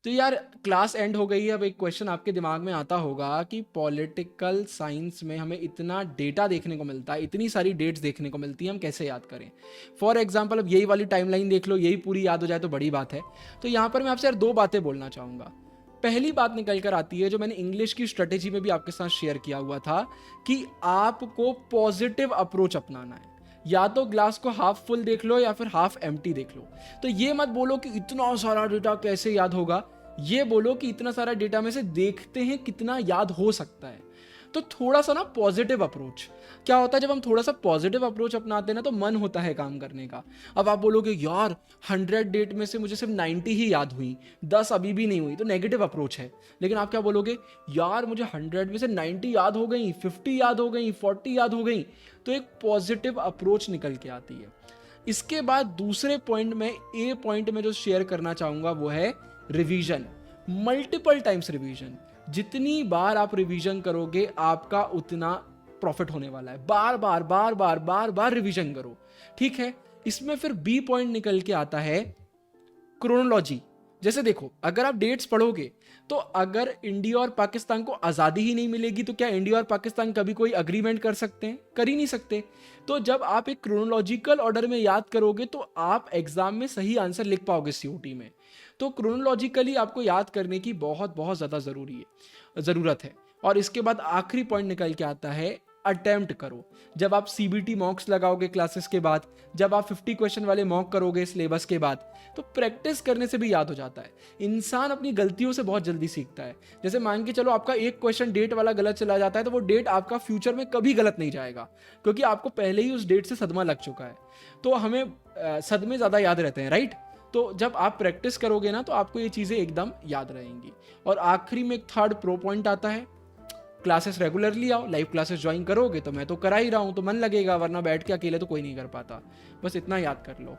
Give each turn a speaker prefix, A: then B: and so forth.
A: तो यार class and हो गई है, अब एक क्वेश्चन आपके दिमाग में आता होगा कि पॉलिटिकल साइंस में हमें इतना डेटा देखने को मिलता है, इतनी सारी डेट्स देखने को मिलती है, हम कैसे याद करें। फॉर एग्जाम्पल अब यही वाली टाइमलाइन देख लो, यही पूरी याद हो जाए तो बड़ी बात है। तो यहाँ पर मैं आपसे यार दो बातें बोलना चाहूँगा। पहली बात निकल कर आती है जो मैंने इंग्लिश की स्ट्रेटेजी में भी आपके साथ शेयर किया हुआ था कि आपको पॉजिटिव अप्रोच अपनाना है। या तो ग्लास को हाफ फुल देख लो या फिर हाफ एम्प्टी देख लो। तो ये मत बोलो कि इतना सारा डेटा कैसे याद होगा, ये बोलो कि इतना सारा डेटा में से देखते हैं कितना याद हो सकता है। तो थोड़ा सा ना पॉजिटिव अप्रोच, क्या होता है जब हम थोड़ा सा पॉजिटिव अप्रोच अपनाते हैं ना तो मन होता है काम करने का। अब आप बोलोगे यार 100 डेट में से मुझे सिर्फ 90 ही याद हुई, 10 अभी भी नहीं हुई, तो नेगेटिव अप्रोच है। लेकिन आप क्या बोलोगे, यार मुझे 100 में से 90 याद हो गई, 50 याद हो गई, 40 याद हो गई, तो एक पॉजिटिव अप्रोच निकल के आती है। इसके बाद दूसरे पॉइंट में, ए पॉइंट में जो शेयर करना चाहूंगा वो है रिवीजन। मल्टीपल टाइम्स रिवीजन, जितनी बार आप रिवीजन करोगे आपका उतना प्रॉफिट होने वाला है। बार बार बार बार बार बार रिवीजन करो, ठीक है। इसमें फिर बी पॉइंट निकल के आता है क्रोनोलॉजी। जैसे देखो, अगर आप डेट्स पढ़ोगे तो अगर इंडिया और पाकिस्तान को आज़ादी ही नहीं मिलेगी तो क्या इंडिया और पाकिस्तान कभी कोई अग्रीमेंट कर सकते हैं? कर ही नहीं सकते। तो जब आप एक क्रोनोलॉजिकल ऑर्डर में याद करोगे तो आप एग्जाम में सही आंसर लिख पाओगे सीओटी में। तो क्रोनोलॉजिकली आपको याद करने की बहुत बहुत ज़्यादा ज़रूरत है। और इसके बाद आखिरी पॉइंट निकल के आता है अटेम्प्ट करो। जब आप सीबीटी मॉक्स लगाओगे क्लासेस के बाद, जब आप 50 क्वेश्चन वाले मॉक करोगे सिलेबस के बाद, तो प्रैक्टिस करने से भी याद हो जाता है। इंसान अपनी गलतियों से बहुत जल्दी सीखता है। जैसे मान के चलो आपका एक क्वेश्चन डेट वाला गलत चला जाता है तो वो डेट आपका फ्यूचर में कभी गलत नहीं जाएगा, क्योंकि आपको पहले ही उस डेट से सदमा लग चुका है। तो हमें सदमे ज़्यादा याद रहते हैं, राइट। तो जब आप प्रैक्टिस करोगे ना तो आपको ये चीज़ें एकदम याद रहेंगी। और आखिरी में एक थर्ड प्रो पॉइंट आता है, क्लासेस रेगुलरली आओ, लाइव क्लासेस ज्वाइन करोगे तो मैं तो करा ही रहा हूँ तो मन लगेगा, वरना बैठ के अकेले तो कोई नहीं कर पाता। बस इतना याद कर लो।